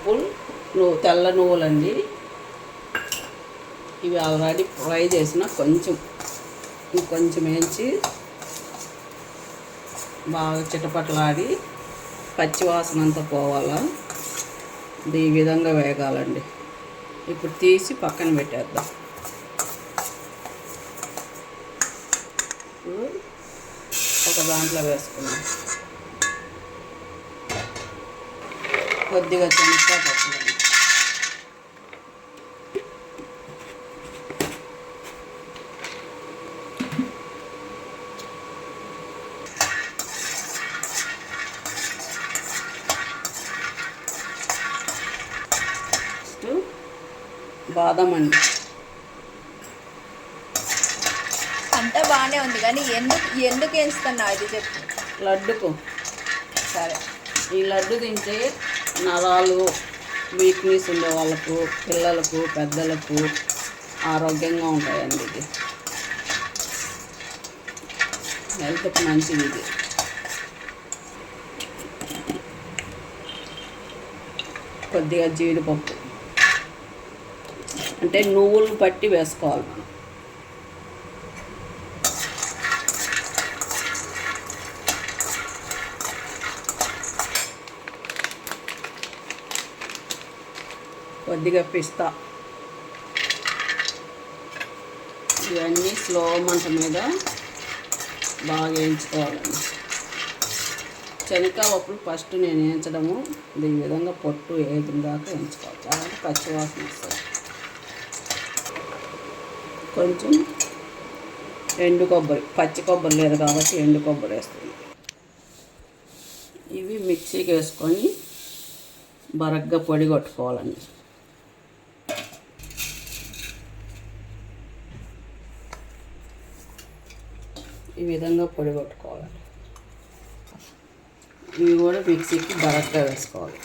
కప్పులు తెల్ల నువ్వులండి. ఇవి ఆల్రెడీ ఫ్రై చేసిన కొంచెం వేయించి బాగా చిటపటలాడి పచ్చివాసన అంతా పోవాలా. ఈ విధంగా వేగాలండి. ఇప్పుడు తీసి పక్కన పెట్టేద్దాం. ఇప్పుడు ఒక దాంట్లో వేసుకున్నాం. కొద్దిగా శనగపప్పు, బాదం అండి. అంతా బాగానే ఉంది కానీ ఎందుకు వేస్తున్నావు ఇది చెప్పు. లడ్డుకు. సరే, ఈ లడ్డు తింటే నరాలు వీక్నెస్ ఉండే వాళ్ళకు, పిల్లలకు, పెద్దలకు ఆరోగ్యంగా ఉంటాయండి. ఇది హెల్త్కి మంచిది. ఇది కొద్దిగా జీడిపప్పు, అంటే నువ్వులు పట్టి వేసుకోవాలి మనం. కొద్దిగా పిస్తా. ఇవన్నీ స్లో మంట మీద బాగా వేయించుకోవాలండి. శనగపప్పులు ఫస్ట్ నేను వేయించడము ఈ విధంగా పొట్టు వేయడం దాకా వేయించుకోవాలి. అలాంటి పచ్చివాసన వస్తుంది. కొంచెం ఎండు కొబ్బరి, పచ్చి కొబ్బరి లేదు కాబట్టి ఎండు కొబ్బరి వేస్తుంది. ఇవి మిక్సీకి వేసుకొని బరగ్గా పొడి కొట్టుకోవాలండి. ఈ విధంగా పొడి కొట్టుకోవాలండి. ఇవి కూడా మిక్సీకి బరగ్గా వేసుకోవాలి.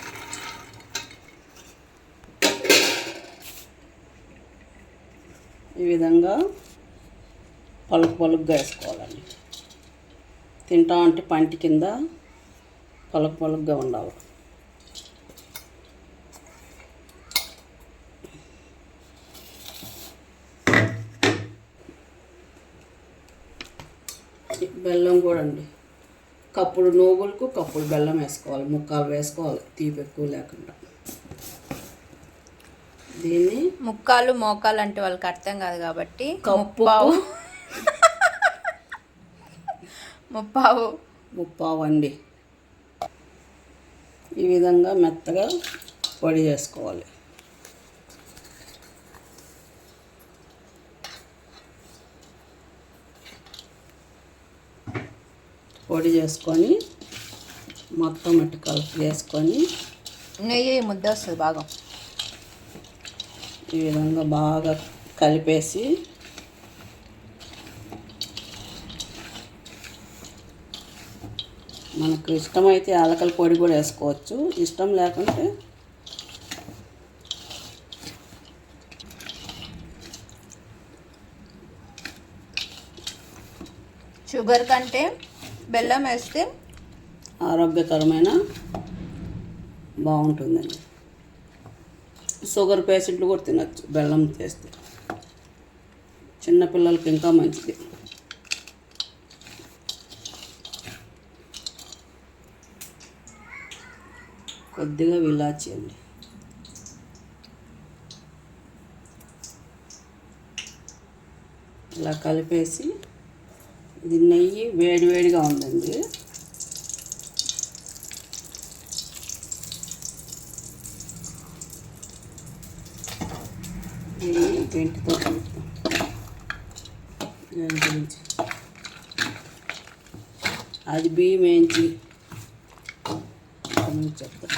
ఈ విధంగా పలుకుగా వేసుకోవాలండి. తింటా అంటే పంటి కింద పలుకుగా ఉండాలి. బెల్లం కూడా అండి. కప్పుడు నువ్వులకు కప్పుడు బెల్లం వేసుకోవాలి. ముక్కాలు వేసుకోవాలి, తీపి ఎక్కువ లేకుండా. దీన్ని ముక్కాలు మోకాలు అంటే వాళ్ళకి అర్థం కాదు కాబట్టి ముప్పావు అండి. ఈ విధంగా మెత్తగా పొడి చేసుకోవాలి. పొడి చేసుకొని మొత్తం ఇటు కలిపి వేసుకొని నెయ్యి ముద్ద వస్తుంది బాగా. ఈ విధంగా బాగా కలిపేసి మనకు ఇష్టమైతే యాలకల పొడి కూడా వేసుకోవచ్చు. ఇష్టం లేకుంటే షుగర్ కంటే బెల్లం వేస్తే ఆరోగ్యకరమైన బాగుంటుందండి. షుగర్ పేషెంట్లు కూడా తినచ్చు బెల్లం చేస్తే. చిన్నపిల్లలకి ఇంకా మంచిది. కొద్దిగా ఇలాచీ అండి. ఇలా కలిపేసి ఇది నెయ్యి వేడిగా ఉందండి. దీన్ని గంటితో గురించి అది బియ్యం వేయించి చెప్తా.